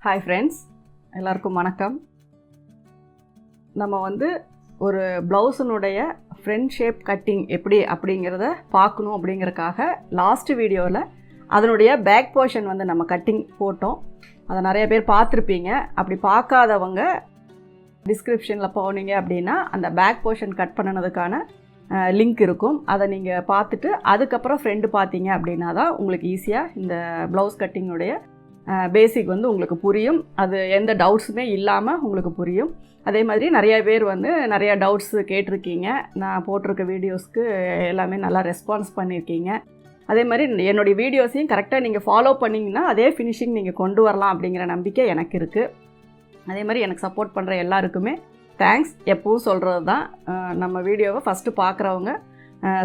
Hi friends, எல்லாருக்கும் வணக்கம். நம்ம ஒரு ப்ளவுஸினுடைய ஃப்ரண்ட் ஷேப் கட்டிங் எப்படி அப்படிங்கிறத பார்க்கணும் அப்படிங்கிறதுக்காக லாஸ்ட் வீடியோவில் அதனுடைய பேக் போர்ஷன் நம்ம கட்டிங் போட்டோம். அதை நிறைய பேர் பார்த்துருப்பீங்க. அப்படி பார்க்காதவங்க டிஸ்கிரிப்ஷனில் போனீங்க அப்படின்னா அந்த பேக் போர்ஷன் கட் பண்ணினதுக்கான லிங்க் இருக்கும். அதை நீங்கள் பார்த்துட்டு அதுக்கப்புறம் ஃப்ரெண்டு பார்த்தீங்க அப்படின்னா தான் உங்களுக்கு ஈஸியாக இந்த ப்ளவுஸ் கட்டிங்குடைய பேசிக் உங்களுக்கு புரியும். அது எந்த டவுட்ஸுமே இல்லாமல் உங்களுக்கு புரியும். அதே மாதிரி நிறைய பேர் நிறையா டவுட்ஸ் கேட்டிருக்கீங்க. நான் போட்டிருக்க வீடியோஸ்க்கு எல்லாமே நல்லா ரெஸ்பான்ஸ் பண்ணியிருக்கீங்க. அதே மாதிரி என்னுடைய வீடியோஸையும் கரெக்டாக நீங்கள் ஃபாலோ பண்ணிங்கன்னா அதே ஃபினிஷிங் நீங்கள் கொண்டு வரலாம் அப்படிங்கிற நம்பிக்கை எனக்கு இருக்குது. அதே மாதிரி எனக்கு சப்போர்ட் பண்ணுற எல்லாருக்குமே தேங்க்ஸ். எப்பவும் சொல்கிறது தான், நம்ம வீடியோவை ஃபஸ்ட்டு பார்க்குறவங்க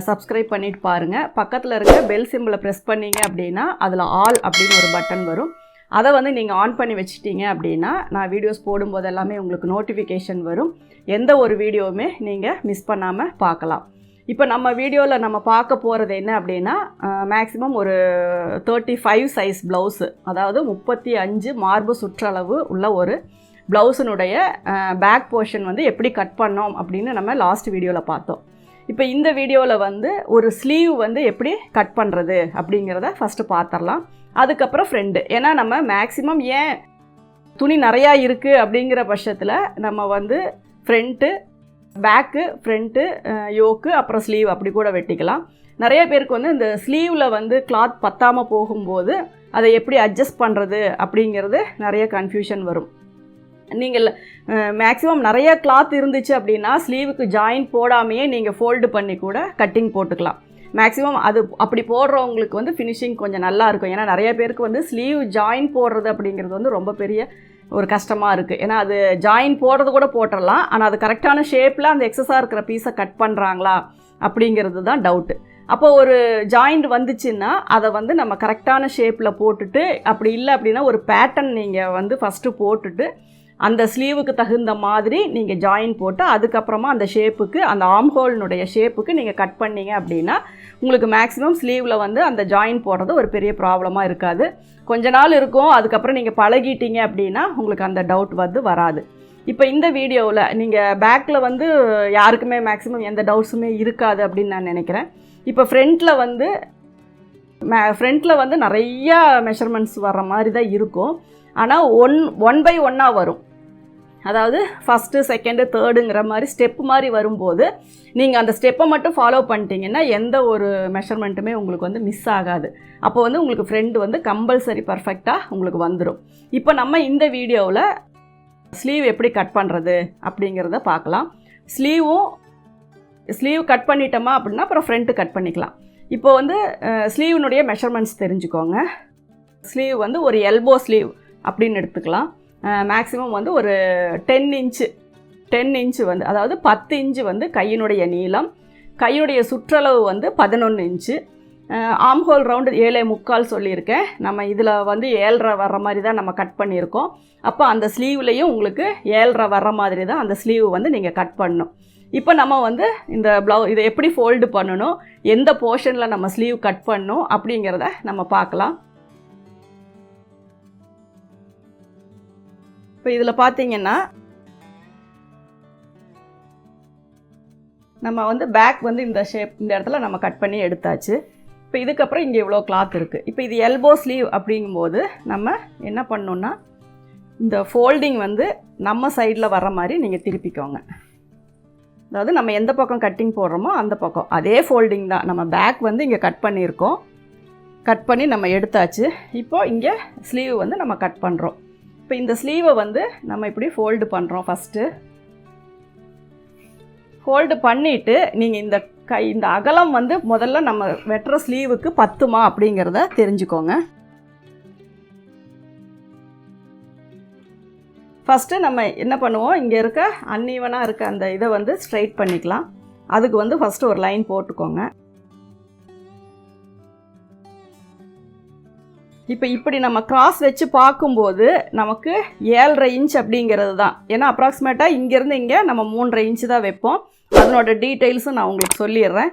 சப்ஸ்கிரைப் பண்ணிட்டு பாருங்கள். பக்கத்தில் இருக்க பெல் சிம்பிளை ப்ரெஸ் பண்ணிங்க அப்படின்னா அதில் ஆல் அப்படின்னு ஒரு பட்டன் வரும். அதை நீங்கள் ஆன் பண்ணி வச்சிட்டிங்க அப்படின்னா நான் வீடியோஸ் போடும்போது எல்லாமே உங்களுக்கு நோட்டிஃபிகேஷன் வரும். எந்த ஒரு வீடியோவுமே நீங்கள் மிஸ் பண்ணாமல் பார்க்கலாம். இப்போ நம்ம வீடியோவில் நம்ம பார்க்க போகிறது என்ன அப்படின்னா, மேக்ஸிமம் ஒரு 35 சைஸ் ப்ளவுஸு, அதாவது 35 மார்பு சுற்றளவு உள்ள ஒரு ப்ளவுஸினுடைய பேக் போர்ஷன் எப்படி கட் பண்ணோம் அப்படின்னு நம்ம லாஸ்ட் வீடியோவில் பார்த்தோம். இப்போ இந்த வீடியோவில் ஒரு ஸ்லீவ் எப்படி கட் பண்ணுறது அப்படிங்கிறத ஃபஸ்ட்டு பார்த்துடலாம். அதுக்கப்புறம் ஃப்ரெண்டு. ஏன்னா நம்ம மேக்ஸிமம் ஏன் துணி நிறையா இருக்குது அப்படிங்கிற பட்சத்தில் நம்ம ஃப்ரண்ட்டு, பேக்கு, ஃப்ரண்ட்டு, யோக்கு, அப்புறம் ஸ்லீவ் அப்படி கூட வெட்டிக்கலாம். நிறைய பேருக்கு இந்த ஸ்லீவில் கிளாத் பத்தாமல் போகும்போது அதை எப்படி அட்ஜஸ்ட் பண்ணுறது அப்படிங்கிறது நிறைய கன்ஃபியூஷன் வரும். நீங்கள் மேக்ஸிமம் நிறைய கிளாத் இருந்துச்சு அப்படின்னா ஸ்லீவுக்கு ஜாயின் போடாமையே நீங்கள் ஃபோல்டு பண்ணி கூட கட்டிங் போட்டுக்கலாம். மேக்ஸிமம் அது அப்படி போடுறவங்களுக்கு ஃபினிஷிங் கொஞ்சம் நல்லா இருக்கும். ஏன்னா நிறைய பேருக்கு ஸ்லீவ் ஜாயின் போடுறது அப்படிங்கிறது ரொம்ப பெரிய ஒரு கஷ்டமாக இருக்குது. ஏன்னா அது ஜாயின் போடுறது கூட போட்டுடலாம், ஆனால் அது கரெக்டான ஷேப்பில் அந்த எக்ஸஸாக இருக்கிற பீஸை கட் பண்ணுறாங்களா அப்படிங்கிறது தான் டவுட்டு. அப்போ ஒரு ஜாயிண்ட் வந்துச்சுன்னா அதை நம்ம கரெக்டான ஷேப்பில் போட்டுட்டு, அப்படி இல்லை அப்படின்னா ஒரு பேட்டர்ன் நீங்கள் ஃபஸ்ட்டு போட்டுட்டு அந்த ஸ்லீவுக்கு தகுந்த மாதிரி நீங்கள் ஜாயின் போட்டு அதுக்கப்புறமா அந்த ஷேப்புக்கு, அந்த ஆர்ம் ஹோல்னுடைய ஷேப்புக்கு நீங்கள் கட் பண்ணிங்க அப்படின்னா உங்களுக்கு மேக்ஸிமம் ஸ்லீவில் அந்த ஜாயின் போடுறது ஒரு பெரிய ப்ராப்ளமாக இருக்காது. கொஞ்ச நாள் இருக்கும், அதுக்கப்புறம் நீங்கள் பழகிட்டீங்க அப்படின்னா உங்களுக்கு அந்த டவுட் வராது. இப்போ இந்த வீடியோவில் நீங்கள் பேக்கில் யாருக்குமே மேக்ஸிமம் எந்த டவுட்ஸுமே இருக்காது அப்படின்னு நான் நினைக்கிறேன். இப்போ ஃப்ரண்ட்டில் நிறையா மெஷர்மெண்ட்ஸ் வர்ற மாதிரி தான் இருக்கும். ஆனால் ஒன் பை ஒன்னாக வரும். அதாவது ஃபஸ்ட்டு, செகண்டு, தேர்டுங்கிற மாதிரி ஸ்டெப்பு மாதிரி வரும்போது நீங்கள் அந்த ஸ்டெப்பை மட்டும் ஃபாலோ பண்ணிட்டீங்கன்னா எந்த ஒரு மெஷர்மெண்ட்டுமே உங்களுக்கு மிஸ் ஆகாது. அப்போ உங்களுக்கு ஃப்ரெண்டு கம்பல்சரி பர்ஃபெக்டாக உங்களுக்கு வந்துடும். இப்போ நம்ம இந்த வீடியோவில் ஸ்லீவ் எப்படி கட் பண்ணுறது அப்படிங்கிறத பார்க்கலாம். ஸ்லீவ் கட் பண்ணிட்டோமா அப்படின்னா அப்புறம் ஃப்ரண்ட்டு கட் பண்ணிக்கலாம். இப்போ ஸ்லீவினுடைய மெஷர்மெண்ட்ஸ் தெரிஞ்சுக்கோங்க. ஸ்லீவ் ஒரு எல்போ ஸ்லீவ் அப்படின்னு எடுத்துக்கலாம். மேக்ஸிமம் ஒரு 10 இன்ச்சு அதாவது 10 இன்ச்சு கையினுடைய நீளம், கையினுடைய சுற்றளவு 11 இன்ச்சு. ஆர்ம் ஹோல் ரவுண்டு 7.25 சொல்லியிருக்கேன். நம்ம இதில் 7.5 வர்ற மாதிரி தான் நம்ம கட் பண்ணியிருக்கோம். அப்போ அந்த ஸ்லீவ்லேயும் உங்களுக்கு 7.5 வர்ற மாதிரி தான் அந்த ஸ்லீவ் நீங்கள் கட் பண்ணணும். இப்போ நம்ம இந்த இதை எப்படி ஃபோல்டு பண்ணணும், எந்த போர்ஷனில் நம்ம ஸ்லீவ் கட் பண்ணணும் அப்படிங்கிறத நம்ம பார்க்கலாம். இப்போ இதில் பார்த்தீங்கன்னா நம்ம பேக் இந்த ஷேப் இந்த இடத்துல நம்ம கட் பண்ணி எடுத்தாச்சு. இப்போ இதுக்கப்புறம் இங்கே இவ்வளோ கிளாத் இருக்குது. இப்போ இது எல்போ ஸ்லீவ் அப்படிங்கும்போது நம்ம என்ன பண்ணணுன்னா இந்த ஃபோல்டிங் நம்ம சைடில் வர்ற மாதிரி நீங்கள் திருப்பிக்கோங்க. அதாவது நம்ம எந்த பக்கம் கட்டிங் போடுறோமோ அந்த பக்கம் அதே ஃபோல்டிங் தான். நம்ம பேக் இங்கே கட் பண்ணியிருக்கோம். கட் பண்ணி நம்ம எடுத்தாச்சு. இப்போது இங்கே ஸ்லீவ் நம்ம கட் பண்ணுறோம். இப்போ இந்த ஸ்லீவை நம்ம இப்படி ஃபோல்டு பண்ணுறோம். ஃபஸ்ட்டு ஃபோல்டு பண்ணிவிட்டு நீங்கள் இந்த அகலம் முதல்ல நம்ம வெட்டுற ஸ்லீவுக்கு பத்துமா அப்படிங்கிறத தெரிஞ்சுக்கோங்க. ஃபஸ்ட்டு நம்ம என்ன பண்ணுவோம், இங்கே இருக்க அன்ஈவனாக இருக்க அந்த இதை ஸ்ட்ரைட் பண்ணிக்கலாம். அதுக்கு ஃபஸ்ட்டு ஒரு லைன் போட்டுக்கோங்க. இப்போ இப்படி நம்ம கிராஸ் வச்சு பார்க்கும்போது நமக்கு 7.5 இன்ச் அப்படிங்கிறது தான். ஏன்னா அப்ராக்சிமேட்டாக இங்கேருந்து இங்கே நம்ம 3.5 இன்ச்சு தான் வைப்போம். அதனோட டீட்டெயில்ஸும் நான் உங்களுக்கு சொல்லிடுறேன்.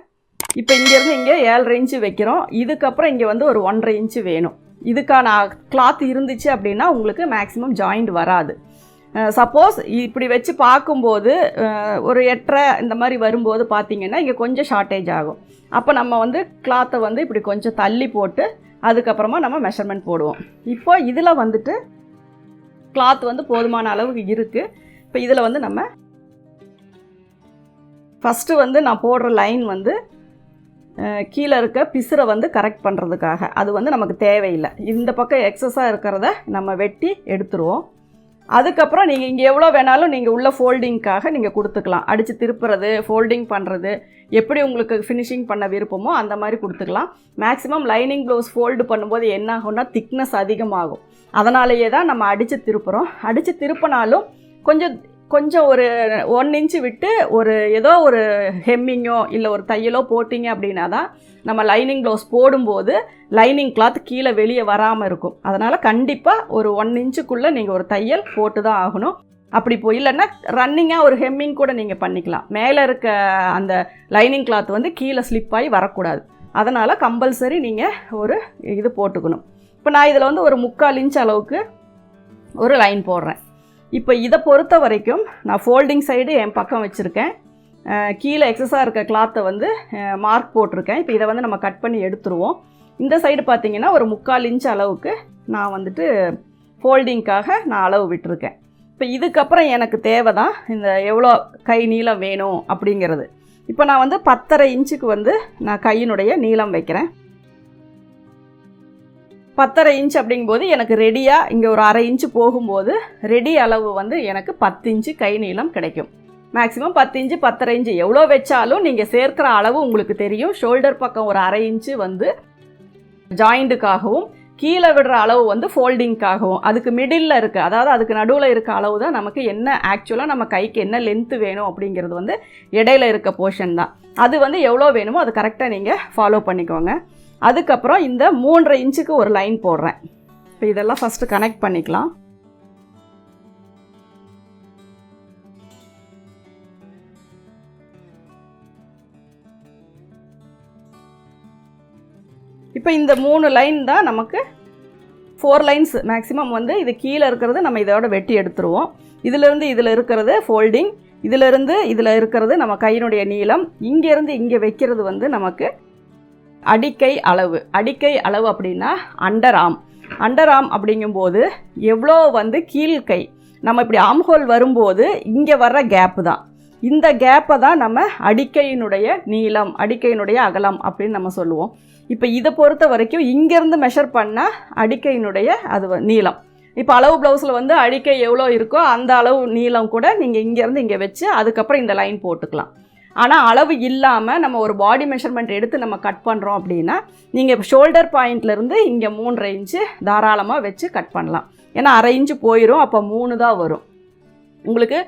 இப்போ இங்கேருந்து இங்கே 7.5 இன்ச்சு வைக்கிறோம். இதுக்கப்புறம் இங்கே ஒரு 1.5 இன்ச்சு வேணும். இதுக்கான கிளாத் இருந்துச்சு அப்படின்னா உங்களுக்கு மேக்ஸிமம் ஜாயிண்ட் வராது. சப்போஸ் இப்படி வச்சு பார்க்கும்போது ஒரு 8.5 இந்த மாதிரி வரும்போது பார்த்திங்கன்னா இங்கே கொஞ்சம் ஷார்ட்டேஜ் ஆகும். அப்போ நம்ம வந்து கிளாத்தை வந்து இப்படி கொஞ்சம் தள்ளி போட்டு அதுக்கப்புறமா நம்ம மெஷர்மெண்ட் போடுவோம். இப்போ இதில் வந்துட்டு கிளாத் வந்து போதுமான அளவுக்கு இருக்குது. இப்போ இதில் வந்து நம்ம ஃபஸ்ட்டு வந்து நான் போடுற லைன் வந்து கீழே இருக்க பிசுரை வந்து கரெக்ட் பண்ணுறதுக்காக, அது வந்து நமக்கு தேவையில்லை. இந்த பக்கம் எக்ஸஸாக இருக்கிறத நம்ம வெட்டி எடுத்துருவோம். அதுக்கப்புறம் நீங்கள் இங்கே எவ்வளோ வேணாலும் நீங்கள் உள்ள ஃபோல்டிங்க்காக நீங்கள் கொடுத்துக்கலாம். அடித்து திருப்புறது, ஃபோல்டிங் பண்ணுறது, எப்படி உங்களுக்கு ஃபினிஷிங் பண்ண விருப்பமோ அந்த மாதிரி கொடுத்துக்கலாம். மேக்ஸிமம் லைனிங் ப்ளவுஸ் ஃபோல்டு பண்ணும்போது என்ன ஆகும்னா திக்னஸ் அதிகமாகும். அதனாலேயே தான் நம்ம அடித்து திருப்புறோம். அடித்து திருப்பினாலும் கொஞ்சம் ஒரு 1 இன்ச்சு விட்டு ஒரு ஏதோ ஒரு ஹெம்மிங்கோ இல்லை ஒரு தையலோ போட்டிங்க அப்படின்னா தான் நம்ம லைனிங் ப்ளவுஸ் போடும்போது லைனிங் கிளாத் கீழே வெளியே வராமல் இருக்கும். அதனால் கண்டிப்பாக ஒரு 1 இன்ச்சுக்குள்ளே நீங்கள் ஒரு தையல் போட்டு தான் ஆகணும். அப்படி இல்லைன்னா ரன்னிங்காக ஒரு ஹெம்மிங் கூட நீங்கள் பண்ணிக்கலாம். மேலே இருக்க அந்த லைனிங் கிளாத் வந்து கீழே ஸ்லிப்பாகி வரக்கூடாது. அதனால் கம்பல்சரி நீங்கள் ஒரு இது போட்டுக்கணும். இப்போ நான் இதில் வந்து ஒரு 3/4 இன்ச் அளவுக்கு ஒரு லைன் போடுறேன். இப்போ இதை பொறுத்த வரைக்கும் நான் ஃபோல்டிங் சைடு என் பக்கம் வச்சுருக்கேன். கீழே எக்ஸஸாக இருக்க கிளாத்தை வந்து மார்க் போட்டிருக்கேன். இப்போ இதை வந்து நம்ம கட் பண்ணி எடுத்துருவோம். இந்த சைடு பார்த்திங்கன்னா ஒரு 3/4 இன்ச் அளவுக்கு நான் வந்துட்டு ஃபோல்டிங்க்காக நான் அளவு விட்டுருக்கேன். இப்போ இதுக்கப்புறம் எனக்கு தேவை தான் இந்த எவ்வளோ கை நீளம் வேணும் அப்படிங்கிறது. இப்போ நான் வந்து 10.5 இன்ச்சுக்கு வந்து நான் கையினுடைய நீளம் வைக்கிறேன். 10.5 இன்ச் அப்படிங்கும்போது எனக்கு ரெடியாக இங்கே ஒரு 1/2 இன்ச்சு போகும்போது ரெடி அளவு வந்து எனக்கு 10 இன்ச்சு கை நீளம் கிடைக்கும். மேக்ஸிமம் 10 இன்ச்சு 10.5 இன்ச்சு எவ்வளோ வச்சாலும் நீங்கள் சேர்க்குற அளவு உங்களுக்கு தெரியும். ஷோல்டர் பக்கம் ஒரு 1/2 இன்ச்சு வந்து ஜாயிண்ட்டுக்காகவும் கீழே விடுற அளவு வந்து ஃபோல்டிங்க்காகவும், அதுக்கு மிடில் இருக்குது, அதாவது அதுக்கு நடுவில் இருக்க அளவு தான் நமக்கு என்ன ஆக்சுவலாக நம்ம கைக்கு என்ன லென்த்து வேணும் அப்படிங்கிறது வந்து இடையில இருக்க போர்ஷன் தான். அது வந்து எவ்வளோ வேணுமோ அது கரெக்டாக நீங்கள் ஃபாலோ பண்ணிக்கோங்க. அதுக்கப்புறம் இந்த 3.5 இன்ச்சுக்கு ஒரு லைன் போடுறேன். இப்போ இதெல்லாம் ஃபஸ்ட்டு கனெக்ட் பண்ணிக்கலாம். இப்போ இந்த 3 லைன் தான் நமக்கு 4 லைன்ஸ் மேக்ஸிமம் வந்து இது கீழே இருக்கிறது நம்ம இதோட வெட்டி எடுத்துருவோம். இதிலிருந்து இதில் இருக்கிறது ஃபோல்டிங், இதிலிருந்து இதில் இருக்கிறது நம்ம கையினுடைய நீளம், இங்கேருந்து இங்கே வைக்கிறது வந்து நமக்கு அடிக்கை அளவு. அடிக்கை அளவு அப்படின்னா அண்டர் ஆம் அப்படிங்கும்போது எவ்வளோ வந்து கீழ்கை நம்ம இப்படி ஆம்ஹோல் வரும்போது இங்கே வர்ற கேப்பு தான். இந்த கேப்பை தான் நம்ம அடிக்கையினுடைய நீளம், அடிக்கையினுடைய அகலம் அப்படின்னு நம்ம சொல்லுவோம். இப்போ இதை பொறுத்த வரைக்கும் இங்கேருந்து மெஷர் பண்ணால் அடிக்கையினுடைய அது நீளம். இப்போ அளவு ப்ளவுஸில் வந்து அடிக்கை எவ்வளோ இருக்கோ அந்த அளவு நீளம் கூட நீங்கள் இங்கேருந்து இங்கே வச்சு அதுக்கப்புறம் இந்த லைன் போட்டுக்கலாம். ஆனால் அளவு இல்லாமல் நம்ம ஒரு பாடி மெஷர்மெண்ட் எடுத்து நம்ம கட் பண்ணுறோம் அப்படின்னா நீங்கள் ஷோல்டர் பாயிண்ட்லேருந்து இங்கே 3.5 இன்ச்சு தாராளமாக வச்சு கட் பண்ணலாம். ஏன்னா 1/2 இன்ச்சு போயிடும், அப்போ 3 தான் வரும் உங்களுக்கு.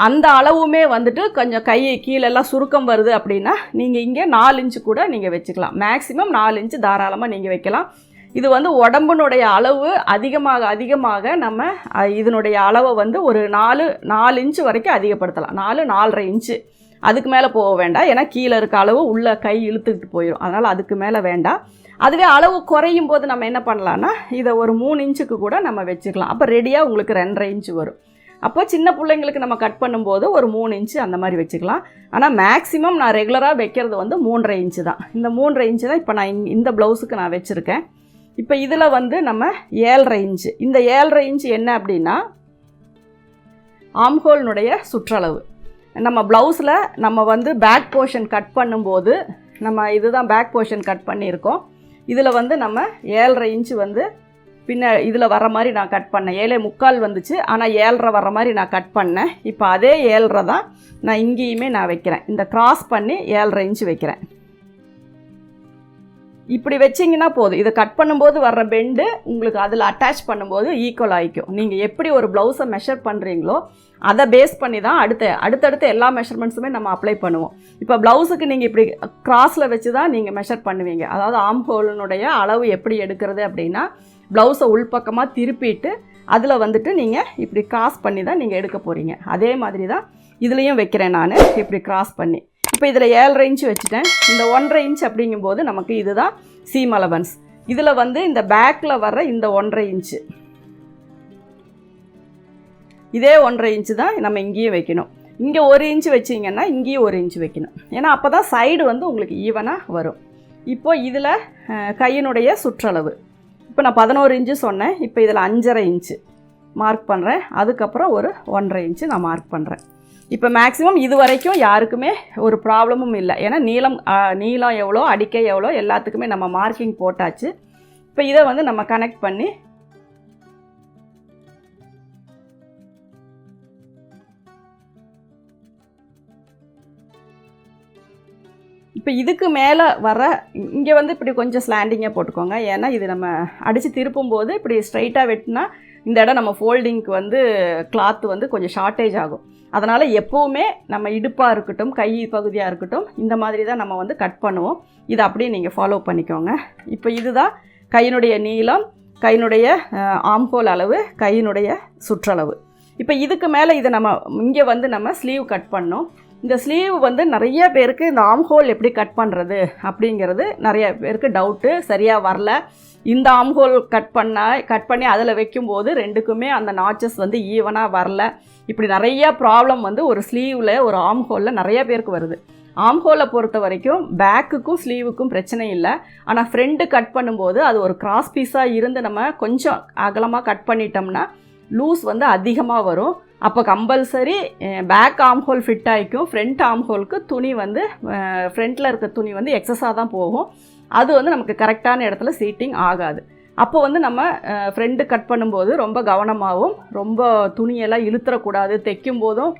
அந்த அளவுமே வந்துட்டு கொஞ்சம் கை கீழெல்லாம் சுருக்கம் வருது அப்படின்னா நீங்கள் இங்கே 4 இன்ச்சு கூட நீங்கள் வச்சுக்கலாம். மேக்ஸிமம் 4 இன்ச்சு தாராளமாக நீங்கள் வைக்கலாம். இது வந்து உடம்புனுடைய அளவு அதிகமாக நம்ம இதனுடைய அளவை வந்து ஒரு 4 இன்ச்சு வரைக்கும் அதிகப்படுத்தலாம். 4-4.5 இன்ச்சு, அதுக்கு மேலே போக வேண்டாம். ஏன்னா கீழே இருக்க அளவு உள்ள கை இழுத்துக்கிட்டு போயிடும். அதனால் அதுக்கு மேலே வேண்டாம். அதுவே அளவு குறையும் போது நம்ம என்ன பண்ணலான்னா இதை ஒரு 3 இன்ச்சுக்கு கூட நம்ம வச்சுக்கலாம். அப்போ ரெடியாக உங்களுக்கு 2.5 இன்ச்சு வரும். அப்போ சின்ன பிள்ளைங்களுக்கு நம்ம கட் பண்ணும்போது ஒரு 3 இன்ச்சு அந்த மாதிரி வச்சுக்கலாம். ஆனால் மேக்ஸிமம் நான் ரெகுலராக வைக்கிறது வந்து 3.5 இன்ச்சு தான். இந்த 3.5 இன்ச்சு தான் இப்போ நான் இந்த ப்ளவுஸுக்கு நான் வச்சுருக்கேன். இப்போ இதில் வந்து நம்ம 7.5 இன்ச்சு. இந்த 7.5 இன்ச்சு என்ன அப்படின்னா ஆம்ஹோல்னுடைய சுற்றளவு. நம்ம ப்ளவுஸில் நம்ம வந்து பேக் போர்ஷன் கட் பண்ணும்போது நம்ம இதுதான் பேக் போர்ஷன் கட் பண்ணியிருக்கோம். இதில் வந்து நம்ம 7.5 இன்ச்சு வந்து இதில் வர மாதிரி நான் கட் பண்ணேன். 7.25 வந்துச்சு, ஆனால் 7.5 வர மாதிரி நான் கட் பண்ணேன். இப்போ அதே 7.5 தான் நான் இங்கேயுமே நான் வைக்கிறேன். இந்த கிராஸ் பண்ணி 7.5 இன்ச்சு வைக்கிறேன். இப்படி வச்சிங்கன்னா போதும். இதை கட் பண்ணும்போது வர்ற பெண்டு உங்களுக்கு அதில் அட்டாச் பண்ணும்போது ஈக்குவல் ஆகிக்கும். நீங்கள் எப்படி ஒரு ப்ளவுஸை மெஷர் பண்ணுறீங்களோ அதை பேஸ் பண்ணி தான் அடுத்தடுத்த எல்லா மெஷர்மெண்ட்ஸுமே நம்ம அப்ளை பண்ணுவோம். இப்போ ப்ளவுஸுக்கு நீங்கள் இப்படி கிராஸில் வச்சு தான் நீங்கள் மெஷர் பண்ணுவீங்க. அதாவது ஆம்ஹோலினுடைய அளவு எப்படி எடுக்கிறது அப்படின்னா ப்ளவுஸை உள்பக்கமாக திருப்பிட்டு அதில் வந்துட்டு நீங்கள் இப்படி கிராஸ் பண்ணி தான் நீங்கள் எடுக்க போகிறீங்க. அதே மாதிரி தான் இதுலேயும் வைக்கிறேன் நான், இப்படி கிராஸ் பண்ணி. இப்போ இதில் 7.5 இன்ச்சு வச்சுட்டேன். இந்த 1.5 இன்ச் அப்படிங்கும்போது நமக்கு இதுதான் சீம் அலவன்ஸ். இதில் வந்து இந்த பேக்கில் வர்ற இந்த 1.5 இன்ச்சு, இதே 1.5 இன்ச்சு தான் நம்ம இங்கேயும் வைக்கணும். இங்கே 1 இன்ச்சு வச்சிங்கன்னா இங்கேயும் 1 இன்ச்சு வைக்கணும். ஏன்னா அப்போ தான் சைடு வந்து உங்களுக்கு ஈவனாக வரும். இப்போது இதில் கையினுடைய சுற்றளவு இப்போ நான் 11 இன்ச்சு சொன்னேன். இப்போ இதில் 5.5 இன்ச்சு மார்க் பண்ணுறேன். அதுக்கப்புறம் ஒரு 1.5 இன்ச்சு நான் மார்க் பண்ணுறேன். இப்போ மேக்ஸிமம் இது வரைக்கும் யாருக்குமே ஒரு ப்ராப்ளமும் இல்லை. ஏன்னா நீளம் எவ்வளோ, அடிக்கை எவ்வளோ எல்லாத்துக்குமே நம்ம மார்க்கிங் போட்டாச்சு. இப்போ இதை வந்து நம்ம கனெக்ட் பண்ணி இப்போ இதுக்கு மேலே வர இங்கே வந்து இப்படி கொஞ்சம் ஸ்லாண்டிங்காக போட்டுக்கோங்க. ஏன்னா இது நம்ம அடித்து திருப்பும்போது இப்படி ஸ்ட்ரைட்டாக வெட்டினா இந்த இடம் நம்ம ஃபோல்டிங்க்கு வந்து கிளாத்து வந்து கொஞ்சம் ஷார்ட்டேஜ் ஆகும். அதனால் எப்போவுமே நம்ம இடுப்பாக இருக்கட்டும், கை பகுதியாக இருக்கட்டும், இந்த மாதிரி தான் நம்ம வந்து கட் பண்ணுவோம். இதை அப்படியே நீங்கள் ஃபாலோ பண்ணிக்கோங்க. இப்போ இதுதான் கையினுடைய நீளம், கையினுடைய ஆம்ஹோல் அளவு, கையினுடைய சுற்றளவு. இப்போ இதுக்கு மேலே இதை நம்ம இங்கே வந்து நம்ம ஸ்லீவ் கட் பண்ணோம். இந்த ஸ்லீவ் வந்து நிறைய பேருக்கு இந்த ஆம்ஹோல் எப்படி கட் பண்ணுறது அப்படிங்கிறது நிறைய பேருக்கு டவுட்டு, சரியாக வரல. இந்த ஆம்ஹோல் கட் பண்ணி அதில் வைக்கும்போது ரெண்டுக்குமே அந்த நாச்சஸ் வந்து ஈவனாக வரல. இப்படி நிறைய ப்ராப்ளம் வந்து ஒரு ஸ்லீவில், ஒரு ஆம்ஹோலில் நிறைய பேருக்கு வருது. ஆம்ஹோலை பொறுத்த வரைக்கும் பேக்குக்கும் ஸ்லீவுக்கும் பிரச்சனை இல்லை. ஆனால் ஃப்ரண்ட்டு கட் பண்ணும்போது அது ஒரு கிராஸ் பீஸாக இருந்து நம்ம கொஞ்சம் அகலமாக கட் பண்ணிட்டோம்னா லூஸ் வந்து அதிகமாக வரும். அப்போ கம்பல்சரி பேக் ஆம்ஹோல் ஃபிட் ஆகிக்கும். ஃப்ரண்ட் ஆம்ஹோலுக்கு துணி வந்து ஃப்ரண்ட்டில் இருக்க துணி வந்து எக்ஸஸாக தான் போகும். அது வந்து நமக்கு கரெக்டான இடத்துல சீட்டிங் ஆகாது. அப்போ வந்து நம்ம ஃப்ரண்ட்டு கட் பண்ணும்போது ரொம்ப கவனமாகவும், ரொம்ப துணியெல்லாம் இழுத்துறக்கூடாது. தைக்கும் போதும்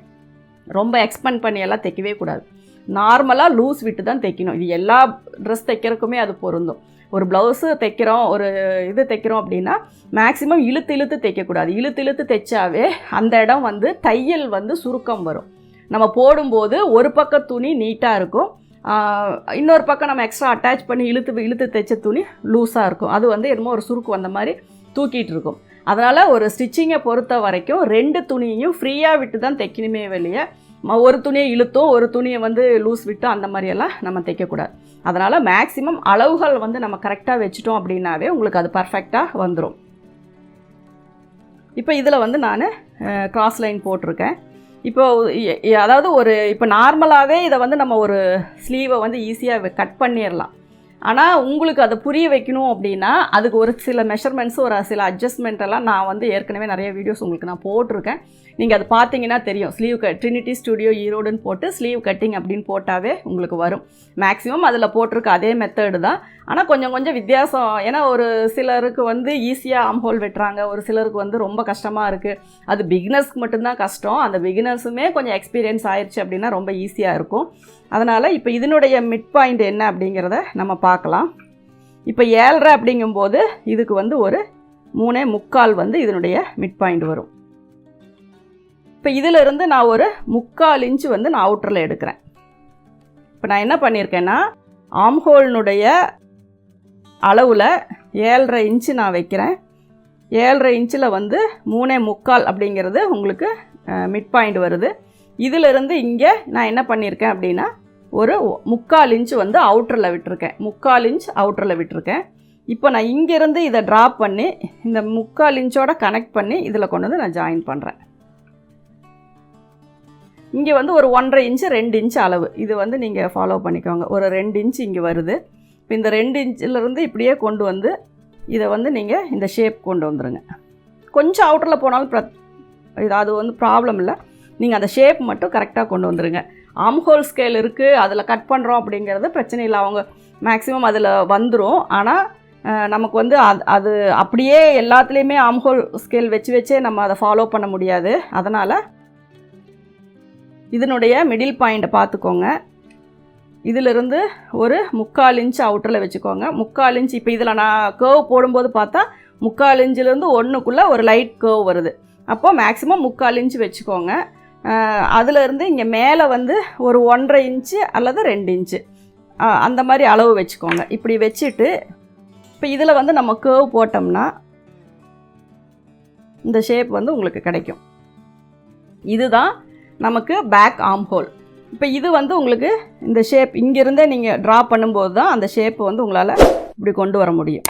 ரொம்ப எக்ஸ்பெண்ட் பண்ணியெல்லாம் தைக்கவே கூடாது. நார்மலாக லூஸ் விட்டு தான் தைக்கணும். இது எல்லா ட்ரெஸ் தைக்கிறதுக்குமே அது பொருந்தும். ஒரு ப்ளவுஸு தைக்கிறோம், ஒரு இது தைக்கிறோம் அப்படின்னா மேக்ஸிமம் இழுத்து தைக்கக்கூடாது. இழுத்து தைச்சாவே அந்த இடம் வந்து தையல் வந்து சுருக்கம் வரும். நம்ம போடும்போது ஒரு பக்கம் துணி நீட்டாக இருக்கும், இன்னொரு பக்கம் நம்ம எக்ஸ்ட்ரா அட்டாச் பண்ணி இழுத்து தைச்ச துணி லூஸாக இருக்கும். அது வந்து என்னமோ ஒரு சுருக்கு வந்த மாதிரி தூக்கிட்டு இருக்கும். அதனால் ஒரு ஸ்டிச்சிங்கை பொறுத்த வரைக்கும் 2 துணியையும் ஃப்ரீயாக விட்டு தான் தைக்கணுமே வெளியே ஒரு துணியை இழுத்தோம், ஒரு துணியை வந்து லூஸ் விட்டோம் அந்த மாதிரியெல்லாம் நம்ம தைக்கக்கூடாது. அதனால் மேக்ஸிமம் அளவுகள் வந்து நம்ம கரெக்டாக வச்சுட்டோம் அப்படின்னாவே உங்களுக்கு அது பர்ஃபெக்டாக வந்துடும். இப்போ இதில் வந்து நான் கிராஸ் லைன் போட்டிருக்கேன். அதாவது இப்போ நார்மலாகவே இதை வந்து நம்ம ஒரு ஸ்லீவை வந்து ஈஸியாக கட் பண்ணிடலாம். ஆனால் உங்களுக்கு அதை புரிய வைக்கணும் அப்படின்னா அதுக்கு ஒரு சில மெஷர்மெண்ட்ஸு, ஒரு சில அட்ஜஸ்ட்மெண்ட்டெல்லாம் நான் வந்து ஏற்கனவே நிறைய வீடியோஸ் உங்களுக்கு நான் போட்டிருக்கேன். நீங்கள் அது பார்த்தீங்கன்னா தெரியும். ஸ்லீவ் ட்ரினிட்டி ஸ்டுடியோ ஈரோடுன்னு போட்டு ஸ்லீவ் கட்டிங் அப்படின்னு போட்டாவே உங்களுக்கு வரும். மேக்ஸிமம் அதில் போட்டிருக்க அதே மெத்தடு தான். ஆனால் கொஞ்சம் வித்தியாசம். ஏன்னா ஒரு சிலருக்கு வந்து ஈஸியாக ஆம்ஹோல் வெட்டுறாங்க, ஒரு சிலருக்கு வந்து ரொம்ப கஷ்டமாக இருக்குது. அது பிகினர்ஸ்க்கு மட்டும்தான் கஷ்டம். அந்த பிகினர்ஸுமே கொஞ்சம் எக்ஸ்பீரியன்ஸ் ஆயிடுச்சு அப்படின்னா ரொம்ப ஈஸியாக இருக்கும். அதனால் இப்போ இதனுடைய மிட் பாயிண்ட் என்ன அப்படிங்கிறத நம்ம பார்க்கலாம். இப்போ 7.5 அப்படிங்கும்போது இதுக்கு வந்து ஒரு 3.25 வந்து இதனுடைய மிட் பாயிண்ட் வரும். இப்போ இதிலிருந்து நான் ஒரு 3/4 இன்ச்சு வந்து நான் அவுட்டரில் எடுக்கிறேன். இப்போ நான் என்ன பண்ணியிருக்கேன்னா ஆம்ஹோல்னுடைய அளவில் 7.5 இன்ச்சு நான் வைக்கிறேன். 7.5 இன்ச்சில் வந்து 3.25 அப்படிங்கிறது உங்களுக்கு மிட் பாயிண்ட் வருது. இதிலிருந்து இங்கே நான் என்ன பண்ணியிருக்கேன் அப்படின்னா ஒரு 3/4 இன்ச்சு வந்து அவுட்டரில் விட்டுருக்கேன். 3/4 இன்ச் அவுட்டரில் விட்டுருக்கேன். இப்போ நான் இங்கேருந்து இதை ட்ராப் பண்ணி இந்த 3/4 இன்ச்சோட கனெக்ட் பண்ணி இதில் கொண்டு வந்து நான் ஜாயின் பண்ணுறேன். இங்கே வந்து ஒரு 1.5 இன்ச்சு 2 இன்ச்சு அளவு இது வந்து நீங்கள் ஃபாலோ பண்ணிக்கோங்க. ஒரு 2 இன்ச்சு இங்கே வருது. இப்போ இந்த 2 இன்ச்சிலேருந்து இப்படியே கொண்டு வந்து இதை வந்து நீங்கள் இந்த ஷேப் கொண்டு வந்துடுங்க. கொஞ்சம் அவுட்டரில் போனாலும் அது வந்து ப்ராப்ளம் இல்லை. நீங்கள் அந்த ஷேப் மட்டும் கரெக்டாக கொண்டு வந்துடுங்க. ஆம்ஹோல் ஸ்கேல் இருக்குது, அதில் கட் பண்ணுறோம் அப்படிங்கிறது பிரச்சனை இல்லை. அவங்க மேக்ஸிமம் அதில் வந்துடும். ஆனால் நமக்கு வந்து அது அப்படியே எல்லாத்துலேயுமே ஆம்ஹோல் ஸ்கேல் வச்சே நம்ம அதை ஃபாலோ பண்ண முடியாது. அதனால் இதனுடைய மிடில் பாயிண்ட்டை பார்த்துக்கோங்க. இதிலிருந்து ஒரு 3/4 இன்ச்சு அவுட்டரில் வச்சுக்கோங்க. 3/4 இன்ச்சு இப்போ இதில் நான் கர்வ் போடும்போது பார்த்தா 3/4 இன்ச்சிலேருந்து 1க்குள்ளே ஒரு லைட் கர்வ் வருது. அப்போது மேக்ஸிமம் 3/4 இன்ச்சு வச்சுக்கோங்க. அதிலிருந்து இங்கே மேலே வந்து ஒரு 1.5 இன்ச்சு அல்லது 2 இன்ச்சு அந்த மாதிரி அளவு வச்சுக்கோங்க. இப்படி வச்சுட்டு இப்போ இதில் வந்து நம்ம கர்வ் போட்டோம்னா இந்த ஷேப் வந்து உங்களுக்கு கிடைக்கும். இதுதான் நமக்கு பேக் ஆம்ஹோல். இப்போ இது வந்து உங்களுக்கு இந்த ஷேப் இங்கேருந்தே நீங்கள் ட்ரா பண்ணும்போது தான் அந்த ஷேப் வந்து உங்களால் இப்படி கொண்டு வர முடியும்.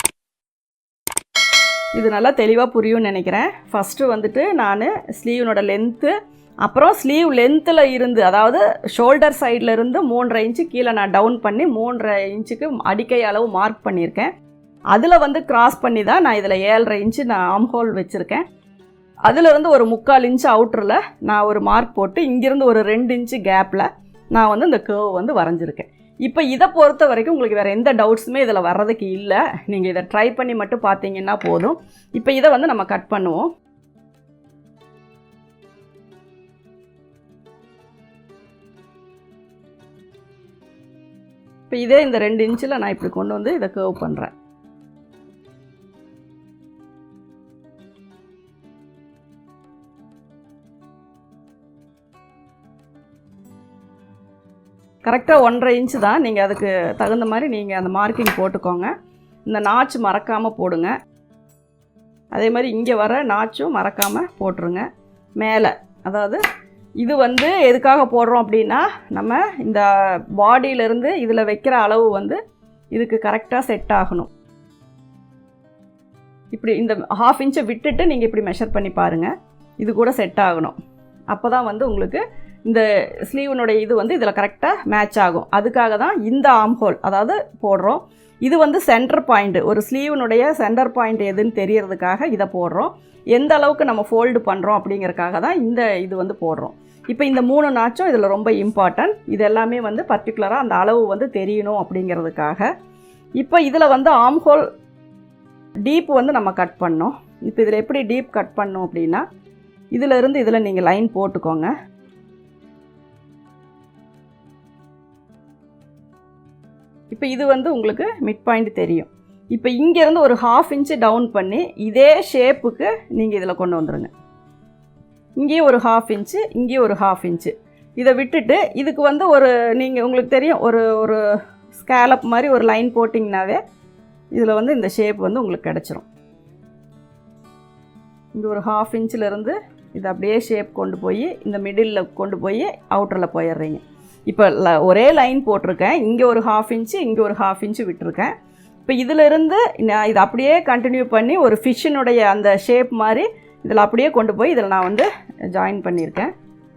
இது நல்லா தெளிவாக புரியும்னு நினைக்கிறேன். ஃபஸ்ட்டு வந்துட்டு நான் ஸ்லீவனோட லென்த்து, அப்புறம் ஸ்லீவ் லென்த்தில் இருந்து, அதாவது ஷோல்டர் சைடில் இருந்து 3.5 இன்ச்சு கீழே நான் டவுன் பண்ணி 3.5 இன்ச்சுக்கு அடிக்கை அளவு மார்க் பண்ணியிருக்கேன். அதில் வந்து கிராஸ் பண்ணி தான் நான் இதில் 7.5 இன்ச்சு நான் ஆம் ஹோல் வச்சுருக்கேன். அதிலிருந்து ஒரு 3/4 இன்ச்சு அவுட்டரில் நான் ஒரு மார்க் போட்டு இங்கேருந்து ஒரு 2 இன்ச்சு கேப்பில் நான் வந்து இந்த கர்வ் வந்து வரைஞ்சிருக்கேன். இப்போ இதை பொறுத்த வரைக்கும் உங்களுக்கு வேறு எந்த டவுட்ஸுமே இதில் வர்றதுக்கு இல்லை. நீங்கள் இதை ட்ரை பண்ணி மட்டும் பார்த்தீங்கன்னா போதும். இப்போ இதை வந்து நம்ம கட் பண்ணுவோம். இப்போ இதே இந்த 2 இன்ச்சில் நான் இப்படி கொண்டு வந்து இதை கர்வ் பண்ணுறேன். கரெக்டாக 1.5 இன்ச்சு தான். நீங்கள் அதுக்கு தகுந்த மாதிரி நீங்கள் அந்த மார்க்கிங் போட்டுக்கோங்க. இந்த நாச்சு மறக்காமல் போடுங்க. அதே மாதிரி இங்கே வர நாச்சும் மறக்காமல் போட்டுருங்க மேலே. அதாவது இது வந்து எதுக்காக போடுறோம் அப்படின்னா, நம்ம இந்த பாடியிலேருந்து இதில் வைக்கிற அளவு வந்து இதுக்கு கரெக்டாக செட் ஆகணும். இப்படி இந்த 1/2 இன்ச்சை விட்டுட்டு நீங்கள் இப்படி மெஷர் பண்ணி பாருங்கள். இது கூட செட் ஆகணும். அப்போ தான் வந்து உங்களுக்கு இந்த ஸ்லீவனுடைய இது வந்து இதில் கரெக்டாக மேட்ச் ஆகும். அதுக்காக தான் இந்த ஆம் ஹோல் அதாவது போடுறோம். இது வந்து சென்டர் பாயிண்ட், ஒரு ஸ்லீவனுடைய சென்டர் பாயிண்ட் எதுன்னு தெரியறதுக்காக இதை போடுறோம். எந்த அளவுக்கு நம்ம ஃபோல்டு பண்ணுறோம் அப்படிங்கிறதுக்காக தான் இந்த இது வந்து போடுறோம். இப்போ இந்த 3 நாச்சும் இதில் ரொம்ப இம்பார்ட்டன்ட். இது எல்லாமே வந்து பர்டிகுலராக அந்த அளவு வந்து தெரியணும் அப்படிங்கிறதுக்காக. இப்போ இதில் வந்து ஆம் ஹோல் டீப் வந்து நம்ம கட் பண்ணோம். இப்போ இதில் எப்படி டீப் கட் பண்ணோம் அப்படின்னா, இதில் இருந்து இதில் நீங்கள் லைன் போட்டுக்கோங்க. இப்போ இது வந்து உங்களுக்கு மிட் பாயிண்ட் தெரியும். இப்போ இங்கேருந்து ஒரு 1/2 இன்ச்சு டவுன் பண்ணி இதே ஷேப்புக்கு நீங்கள் இதில் கொண்டு வந்துடுங்க. இங்கேயும் ஒரு 1/2 இன்ச்சு, இங்கேயும் ஒரு 1/2 இன்ச்சு. இதை விட்டுட்டு இதுக்கு வந்து ஒரு நீங்கள் உங்களுக்கு தெரியும் ஒரு ஸ்கேலப் மாதிரி ஒரு லைன் போட்டிங்கனாவே இதில் வந்து இந்த ஷேப் வந்து உங்களுக்கு கிடச்சிரும். இங்கே ஒரு 1/2 இன்ச்சிலேருந்து இதை அப்படியே ஷேப் கொண்டு போய் இந்த மிடில் கொண்டு போய் அவுட்டரில் போயிடுறீங்க. இப்போ ஒரே லைன் போட்டிருக்கேன். இங்கே ஒரு 1/2 இன்ச்சு, இங்கே ஒரு 1/2 இன்ச்சு விட்டுருக்கேன். இப்போ இதிலிருந்து நான் இதை அப்படியே கண்டினியூ பண்ணி ஒரு ஃபிஷ்ஷினுடைய அந்த ஷேப் மாதிரி இதில் அப்படியே கொண்டு போய் இதில் நான் வந்து ஜாயின் பண்ணியிருக்கேன்.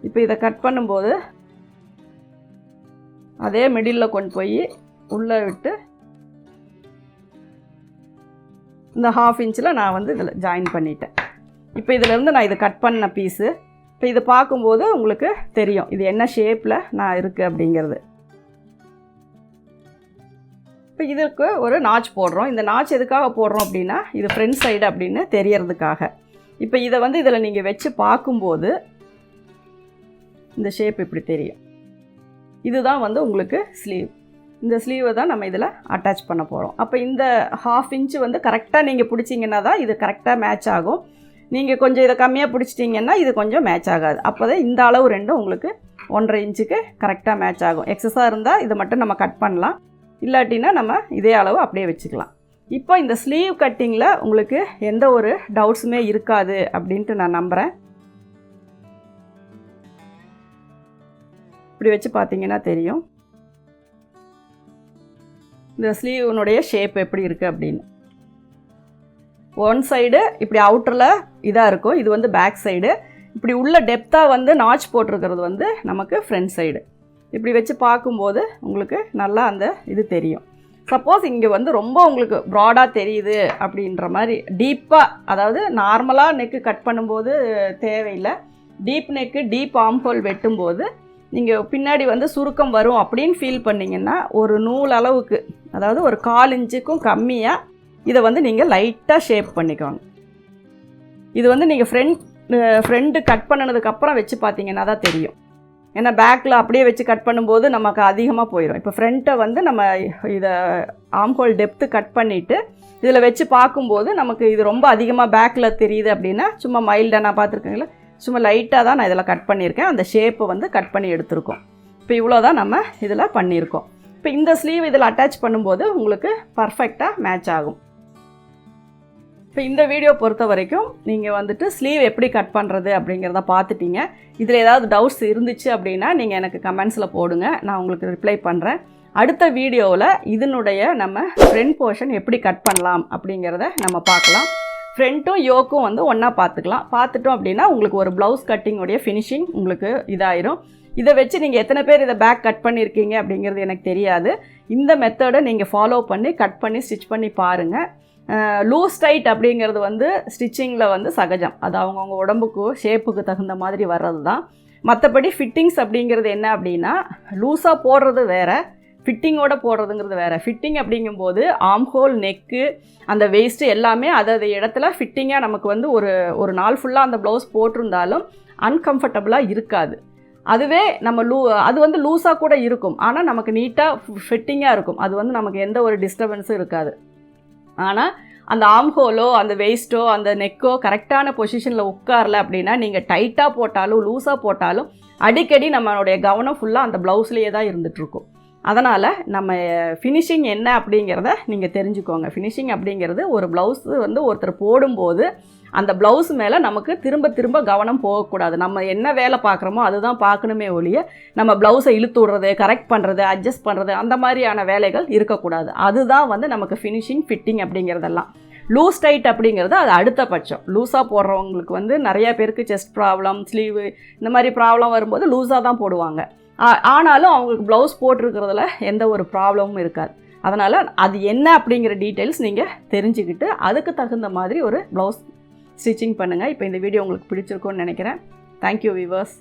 இப்போ இதை கட் பண்ணும்போது அதே மிடில் கொண்டு போய் உள்ளே விட்டு இந்த 1/2 இன்ச்சில் நான் வந்து இதில் ஜாயின் பண்ணிட்டேன். இப்போ இதிலேருந்து நான் இதை கட் பண்ண பீஸு. இப்போ இதை பார்க்கும்போது உங்களுக்கு தெரியும் இது என்ன ஷேப்பில் நான் இருக்குது அப்படிங்கிறது. இப்போ இதற்கு ஒரு நாச் போடுறோம். இந்த நாச் எதுக்காக போடுறோம் அப்படின்னா, இது ஃப்ரண்ட் சைடு அப்படின்னு தெரியறதுக்காக. இப்போ இதை வந்து இதில் நீங்கள் வச்சு பார்க்கும்போது இந்த ஷேப் இப்படி தெரியும். இதுதான் வந்து உங்களுக்கு ஸ்லீவ். இந்த ஸ்லீவை தான் நம்ம இதில் அட்டாச் பண்ண போகிறோம். அப்போ இந்த 1/2 இன்ச்சு வந்து கரெக்டாக நீங்கள் பிடிச்சிங்கன்னா தான் இது கரெக்டாக மேட்ச் ஆகும். நீங்கள் கொஞ்சம் இதை கம்மியாக பிடிச்சிட்டிங்கன்னா இது கொஞ்சம் மேட்ச் ஆகாது. அப்போ தான் இந்த அளவு ரெண்டும் உங்களுக்கு 1.5 இன்ச்சுக்கு கரெக்டாக மேட்ச் ஆகும். எக்ஸஸாக இருந்தால் இதை மட்டும் நம்ம கட் பண்ணலாம். இல்லாட்டினா நம்ம இதே அளவு அப்படியே வச்சுக்கலாம். இப்போ இந்த ஸ்லீவ் கட்டிங்கில் உங்களுக்கு எந்த ஒரு டவுட்ஸுமே இருக்காது அப்படின்ட்டு நான் நம்புகிறேன். இப்படி வச்சு பார்த்தீங்கன்னா தெரியும் இந்த ஸ்லீவனுடைய ஷேப் எப்படி இருக்குது அப்படின்னு. ஒன் சைடு இப்படி அவுட்டரில் இதாக இருக்கும், இது வந்து பேக் சைடு. இப்படி உள்ள டெப்த்தாக வந்து நாச் போட்டிருக்கிறது வந்து நமக்கு ஃப்ரண்ட் சைடு. இப்படி வச்சு பார்க்கும்போது உங்களுக்கு நல்லா அந்த இது தெரியும். சப்போஸ் இங்கே வந்து ரொம்ப உங்களுக்கு ப்ராடாக தெரியுது அப்படின்ற மாதிரி டீப்பாக, அதாவது நார்மலாக நெக்கு கட் பண்ணும்போது தேவையில்லை. டீப் நெக்கு டீப் ஆம் ஹோல் வெட்டும்போது நீங்கள் பின்னாடி வந்து சுருக்கம் வரும் அப்படின்னு ஃபீல் பண்ணிங்கன்னா ஒரு நூல் அளவுக்கு, அதாவது ஒரு 1/4 இன்ச்சுக்கும் கம்மியாக இதை வந்து நீங்கள் லைட்டாக ஷேப் பண்ணிக்கோங்க. இது வந்து நீங்கள் ஃப்ரண்ட்டு கட் பண்ணினதுக்கப்புறம் வச்சு பார்த்தீங்கன்னா தான் தெரியும். ஏன்னா பேக்கில் அப்படியே வச்சு கட் பண்ணும்போது நமக்கு அதிகமாக போயிடும். இப்போ ஃப்ரண்ட்டை வந்து நம்ம இதை ஆம்ஹோல் டெப்த்து கட் பண்ணிவிட்டு இதில் வச்சு பார்க்கும்போது நமக்கு இது ரொம்ப அதிகமாக பேக்கில் தெரியுது அப்படின்னா சும்மா மைல்டாக நான் பார்த்துருக்கேங்களா, சும்மா லைட்டாக தான் நான் இதில் கட் பண்ணியிருக்கேன். அந்த ஷேப்பை வந்து கட் பண்ணி எடுத்திருக்கோம். இப்போ இவ்வளோ தான் நம்ம இதில் பண்ணியிருக்கோம். இப்போ இந்த ஸ்லீவ் இதில் அட்டாச் பண்ணும்போது உங்களுக்கு பர்ஃபெக்டாக மேட்ச் ஆகும். இப்போ இந்த வீடியோ பொறுத்த வரைக்கும் நீங்கள் வந்துட்டு ஸ்லீவ் எப்படி கட் பண்ணுறது அப்படிங்கிறத பார்த்துட்டீங்க. இதில் ஏதாவது டவுட்ஸ் இருந்துச்சு அப்படின்னா நீங்கள் எனக்கு கமெண்ட்ஸில் போடுங்க, நான் உங்களுக்கு ரிப்ளை பண்ணுறேன். அடுத்த வீடியோவில் இதனுடைய நம்ம ஃப்ரண்ட் போர்ஷன் எப்படி கட் பண்ணலாம் அப்படிங்கிறத நம்ம பார்க்கலாம். ஃப்ரண்ட்டும் யோக்கும் வந்து ஒன்றா பார்த்துக்கலாம். பார்த்துட்டோம் அப்படின்னா உங்களுக்கு ஒரு ப்ளவுஸ் கட்டிங்கோடைய ஃபினிஷிங் உங்களுக்கு இதாயிரும். இதை வச்சு நீங்கள் எத்தனை பேர் இதை பேக் கட் பண்ணியிருக்கீங்க அப்படிங்கிறது எனக்கு தெரியாது. இந்த மெத்தடை நீங்கள் ஃபாலோ பண்ணி கட் பண்ணி ஸ்டிச் பண்ணி பாருங்கள். லூஸ் டைட் அப்படிங்கிறது வந்து ஸ்டிச்சிங்கில் வந்து சகஜம். அது அவங்கவுங்க உடம்புக்கு ஷேப்புக்கு தகுந்த மாதிரி வர்றது தான். மற்றபடி ஃபிட்டிங்ஸ் அப்படிங்கிறது என்ன அப்படின்னா, லூஸாக போடுறது வேறு, ஃபிட்டிங்கோடு போடுறதுங்கிறது வேறு. ஃபிட்டிங் அப்படிங்கும்போது ஆம்ஹோல், நெக்கு, அந்த வேஸ்ட்டு எல்லாமே அது இடத்துல ஃபிட்டிங்காக நமக்கு வந்து ஒரு நாள் ஃபுல்லாக அந்த ப்ளவுஸ் போட்டிருந்தாலும் அன்கம்ஃபர்டபுளாக இருக்காது. அதுவே நம்ம அது வந்து லூஸாக கூட இருக்கும், ஆனால் நமக்கு நீட்டாக ஃபிட்டிங்காக இருக்கும். அது வந்து நமக்கு எந்த ஒரு டிஸ்டர்பன்ஸும் இருக்காது. ஆனால் அந்த ஆம்ஹோலோ அந்த வேஸ்ட்டோ அந்த நெக்கோ கரெக்டான பொசிஷனில் உட்காரல அப்படின்னா நீங்கள் டைட்டாக போட்டாலும் லூஸாக போட்டாலும் அடிக்கடி நம்மளுடைய கவனம் ஃபுல்லாக அந்த ப்ளவுஸ்லேயே தான் இருந்துகிட்ருக்கும். அதனால் நம்ம ஃபினிஷிங் என்ன அப்படிங்கிறத நீங்கள் தெரிஞ்சுக்கோங்க. ஃபினிஷிங் அப்படிங்கிறது ஒரு ப்ளவுஸு வந்து ஒருத்தர் போடும்போது அந்த ப்ளவுஸ் மேலே நமக்கு திரும்ப திரும்ப கவனம் போகக்கூடாது. நம்ம என்ன வேலை பார்க்குறோமோ அதுதான் பார்க்கணுமே ஒழிய நம்ம ப்ளவுஸை இழுத்து விடுறது, கரெக்ட் பண்ணுறது, அட்ஜஸ்ட் பண்ணுறது அந்த மாதிரியான வேலைகள் இருக்கக்கூடாது. அதுதான் வந்து நமக்கு ஃபினிஷிங், ஃபிட்டிங் அப்படிங்கிறதெல்லாம். லூஸ் டைட் அப்படிங்கிறது அது அடுத்த பட்சம். லூஸாக போடுறவங்களுக்கு வந்து நிறையா பேருக்கு செஸ்ட் ப்ராப்ளம், ஸ்லீவு இந்த மாதிரி ப்ராப்ளம் வரும்போது லூஸாக தான் போடுவாங்க. ஆனாலும் அவங்களுக்கு ப்ளவுஸ் போட்டிருக்கிறதுல எந்த ஒரு ப்ராப்ளமும் இருக்காது. அதனால் அது என்ன அப்படிங்கிற டீட்டெயில்ஸ் நீங்கள் தெரிஞ்சுக்கிட்டு அதுக்கு தகுந்த மாதிரி ஒரு ப்ளவுஸ் ஸ்டிச்சிங் பண்ணுங்கள். இப்போ இந்த வீடியோ உங்களுக்கு பிடிச்சிருக்கும்னு நினைக்கிறேன். Thank you viewers.